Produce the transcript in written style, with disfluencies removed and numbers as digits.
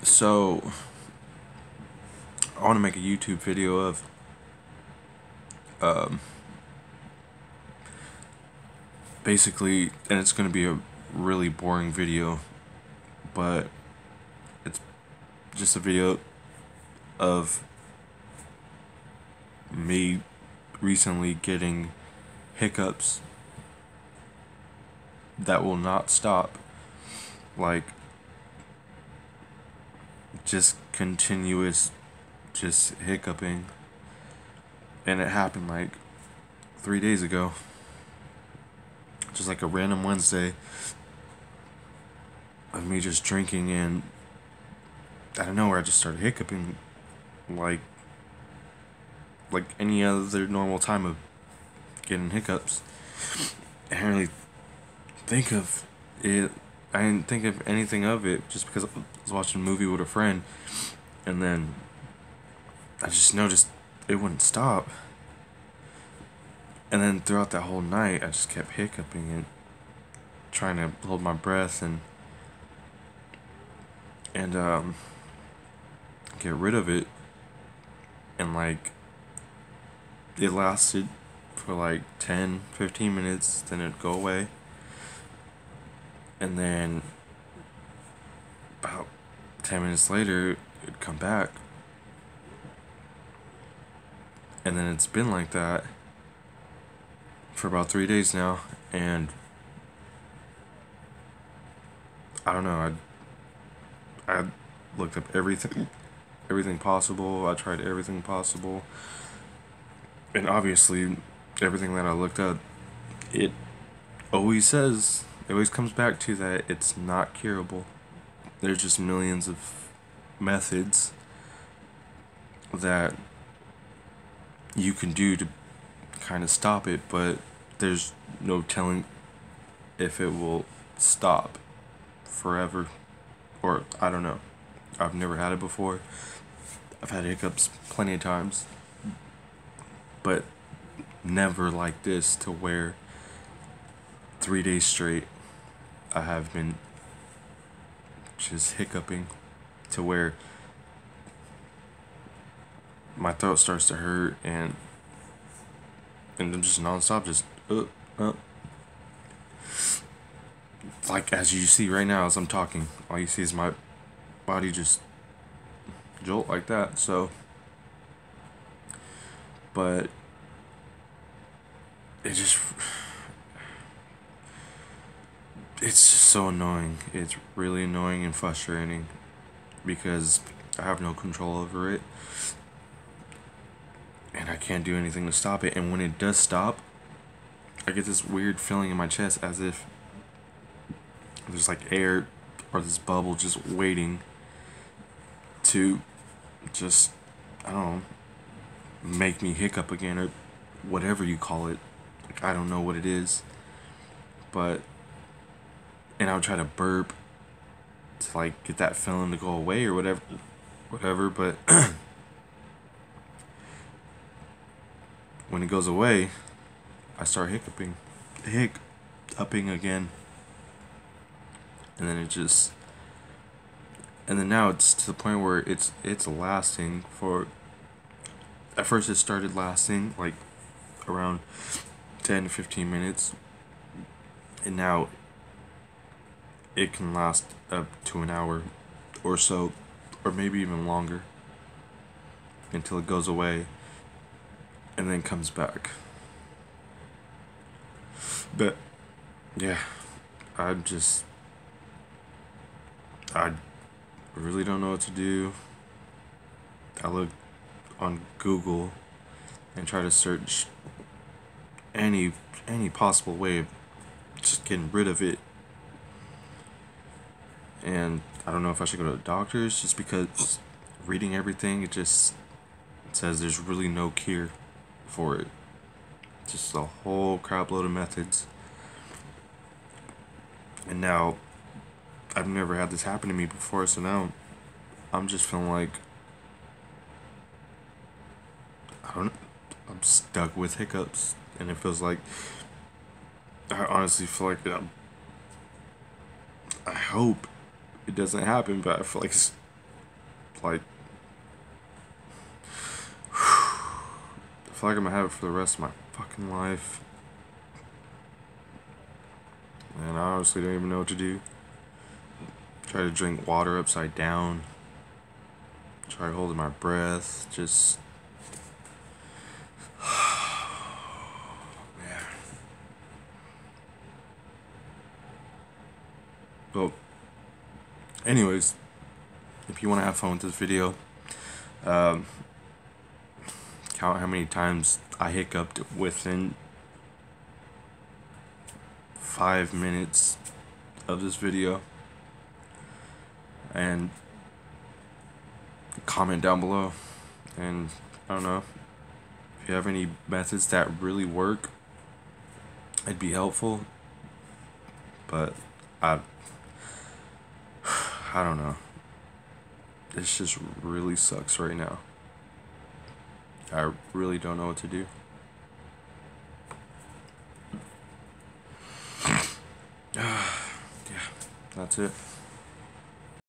So, I want to make a YouTube video of um, basically, and it's going to be a really boring video, but it's just a video of me recently getting hiccups that will not stop. Like, just continuous, just hiccuping. And it happened like 3 days ago. Just like a random Wednesday of me just drinking, and out of nowhere I just started hiccuping like any other normal time of getting hiccups. I didn't really think of it. I didn't think of anything of it just because I was watching a movie with a friend, and then I just noticed it wouldn't stop. And then throughout that whole night, I just kept hiccuping and trying to hold my breath and get rid of it. And like it lasted for like 10-15 minutes, then it'd go away. And then about 10 minutes later, it'd come back. And then it's been like that for about 3 days now. And I don't know, I looked up everything possible. I tried everything possible. And obviously, everything that I looked up, it always comes back to that it's not curable. There's just millions of methods that you can do to kind of stop it, but there's no telling if it will stop forever, or I don't know. I've never had it before. I've had hiccups plenty of times, but never like this, to where 3 days straight I have been just hiccuping to where my throat starts to hurt, and I'm just nonstop, just uh. Like as you see right now as I'm talking, all you see is my body just jolt like that. So, but it just it's just so annoying. It's really annoying and frustrating because I have no control over it, and I can't do anything to stop it. And when it does stop, I get this weird feeling in my chest as if there's like air or this bubble just waiting to just, I don't know, make me hiccup again, or whatever you call it. Like, I don't know what it is, but, and I would try to burp to like get that feeling to go away or whatever, but when it goes away, I start hiccuping again. And then and then now it's to the point where it's lasting for, at first it started lasting like around 10 to 15 minutes, and now it can last up to an hour or so, or maybe even longer, until it goes away and then comes back. But yeah, I'm just, I really don't know what to do. I look on Google and try to search any possible way of just getting rid of it. And I don't know if I should go to the doctors, just because reading everything, it just says there's really no cure for it. Just a whole crap load of methods. And now I've never had this happen to me before, so now I'm just feeling like I'm stuck with hiccups, and it feels like, I honestly feel like I hope it doesn't happen, but I feel like Like, I feel like I'm gonna have it for the rest of my fucking life. And I honestly don't even know what to do. Try to drink water upside down. Try holding my breath. Just... yeah. Well, anyways, if you want to have fun with this video, count how many times I hiccuped within 5 minutes of this video, and comment down below. And I don't know, if you have any methods that really work, it'd be helpful. But I don't know. This just really sucks right now. I really don't know what to do. Yeah, that's it.